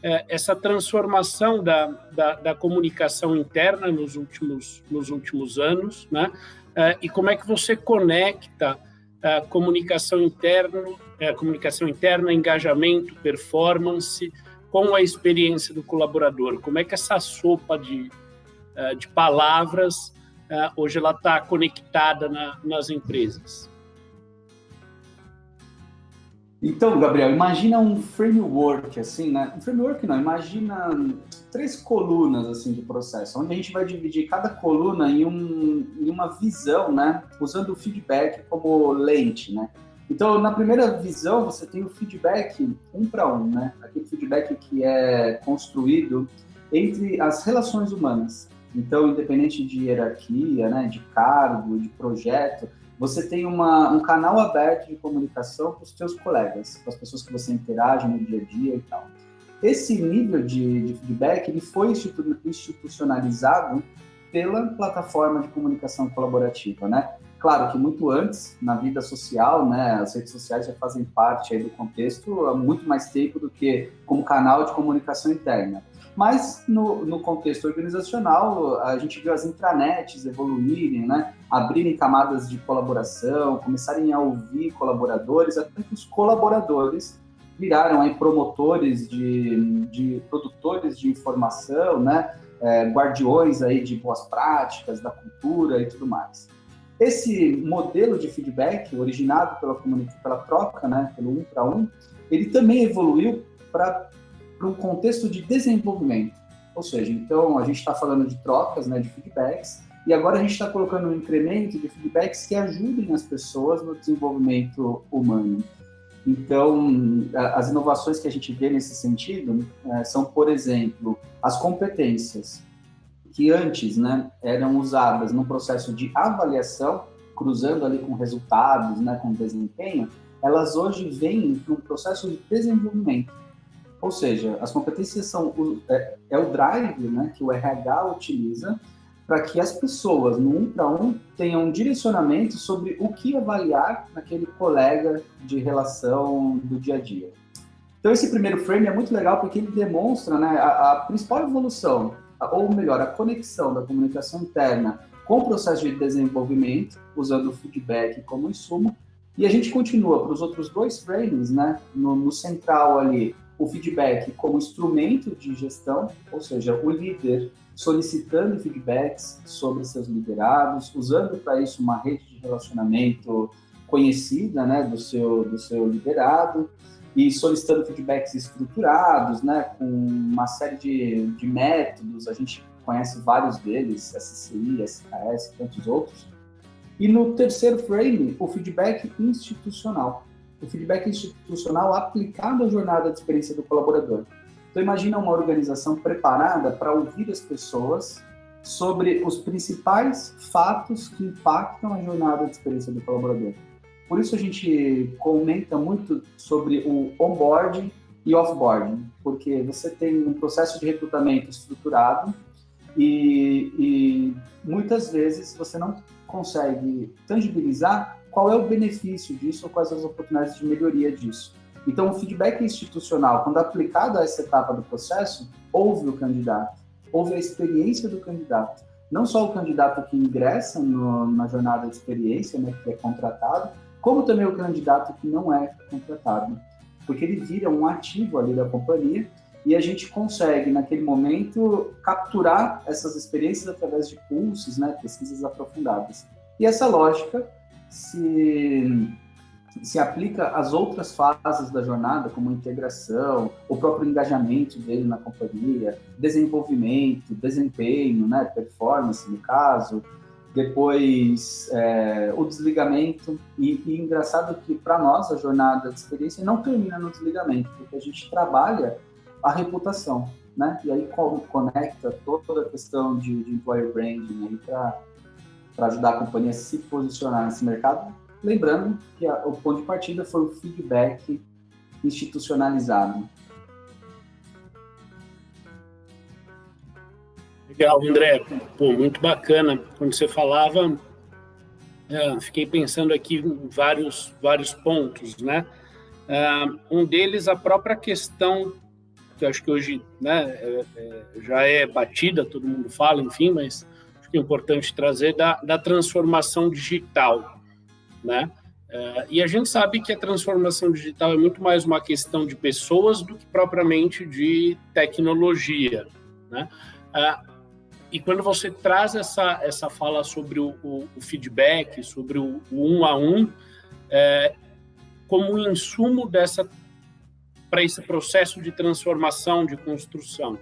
essa transformação da comunicação interna nos últimos anos, né? E como é que você conecta a comunicação interna, engajamento, performance, com a experiência do colaborador? Como é que essa sopa de palavras hoje ela está conectada nas empresas? Então, Gabriel, imagina um framework, assim, né? Um framework não, imagina 3 colunas, assim, de processo, onde a gente vai dividir cada coluna em uma visão, né? Usando o feedback como lente, né? Então, na primeira visão, você tem o feedback 1 para 1, né? Aquele feedback que é construído entre as relações humanas. Então, independente de hierarquia, né? De cargo, de projeto, você tem um canal aberto de comunicação com os seus colegas, com as pessoas que você interage no dia a dia e tal. Esse nível de feedback ele foi institucionalizado pela plataforma de comunicação colaborativa, né? Claro que muito antes, na vida social, né, as redes sociais já fazem parte aí do contexto há muito mais tempo do que como canal de comunicação interna. Mas no contexto organizacional, a gente viu as intranets evoluírem, né, abrirem camadas de colaboração, começarem a ouvir colaboradores, até que os colaboradores viraram aí promotores de produtores de informação, né, guardiões aí de boas práticas, da cultura e tudo mais. Esse modelo de feedback, originado pela troca, né, pelo 1 para 1, ele também evoluiu para um contexto de desenvolvimento. Ou seja, então a gente está falando de trocas, né, de feedbacks, e agora a gente está colocando um incremento de feedbacks que ajudem as pessoas no desenvolvimento humano. Então, as inovações que a gente vê nesse sentido são, por exemplo, as competências que antes, né, eram usadas no processo de avaliação, cruzando ali com resultados, né, com desempenho, elas hoje vêm para um processo de desenvolvimento. Ou seja, as competências são o drive, né, que o RH utiliza para que as pessoas, no 1 para 1, tenham um direcionamento sobre o que avaliar naquele colega de relação do dia a dia. Então, esse primeiro frame é muito legal porque ele demonstra, né, a principal evolução, ou melhor, a conexão da comunicação interna com o processo de desenvolvimento, usando o feedback como insumo, e a gente continua para os outros 2 frames, né, no central ali, o feedback como instrumento de gestão, ou seja, o líder solicitando feedbacks sobre seus liderados, usando para isso uma rede de relacionamento conhecida, né, do seu liderado, e solicitando feedbacks estruturados, né, com uma série de métodos, a gente conhece vários deles, SCI, SKS, tantos outros. E no terceiro frame, o feedback institucional. O feedback institucional aplicado à jornada de experiência do colaborador. Então, imagina uma organização preparada para ouvir as pessoas sobre os principais fatos que impactam a jornada de experiência do colaborador. Por isso a gente comenta muito sobre o onboarding e offboarding, porque você tem um processo de recrutamento estruturado e muitas vezes você não consegue tangibilizar qual é o benefício disso ou quais as oportunidades de melhoria disso. Então, o feedback institucional, quando aplicado a essa etapa do processo, ouve o candidato, ouve a experiência do candidato. Não só o candidato que ingressa na jornada de experiência, né, que é contratado, como também o candidato que não é contratado, porque ele vira um ativo ali da companhia e a gente consegue, naquele momento, capturar essas experiências através de pulsos, né, pesquisas aprofundadas. E essa lógica se aplica às outras fases da jornada, como integração, o próprio engajamento dele na companhia, desenvolvimento, desempenho, né, performance, no caso, depois o desligamento, e engraçado que para nós a jornada de experiência não termina no desligamento, porque a gente trabalha a reputação, né, e aí conecta toda a questão de employer branding para ajudar a companhia a se posicionar nesse mercado, lembrando que o ponto de partida foi o feedback institucionalizado. Legal, André. Pô, muito bacana. Quando você falava, fiquei pensando aqui em vários pontos, né? Um deles, a própria questão que eu acho que hoje, né, já é batida, todo mundo fala, enfim, mas acho que é importante trazer da transformação digital, né? E a gente sabe que a transformação digital é muito mais uma questão de pessoas do que propriamente de tecnologia, né? E quando você traz essa fala sobre o feedback, sobre o 1 a 1, como um insumo para esse processo de transformação, de construção.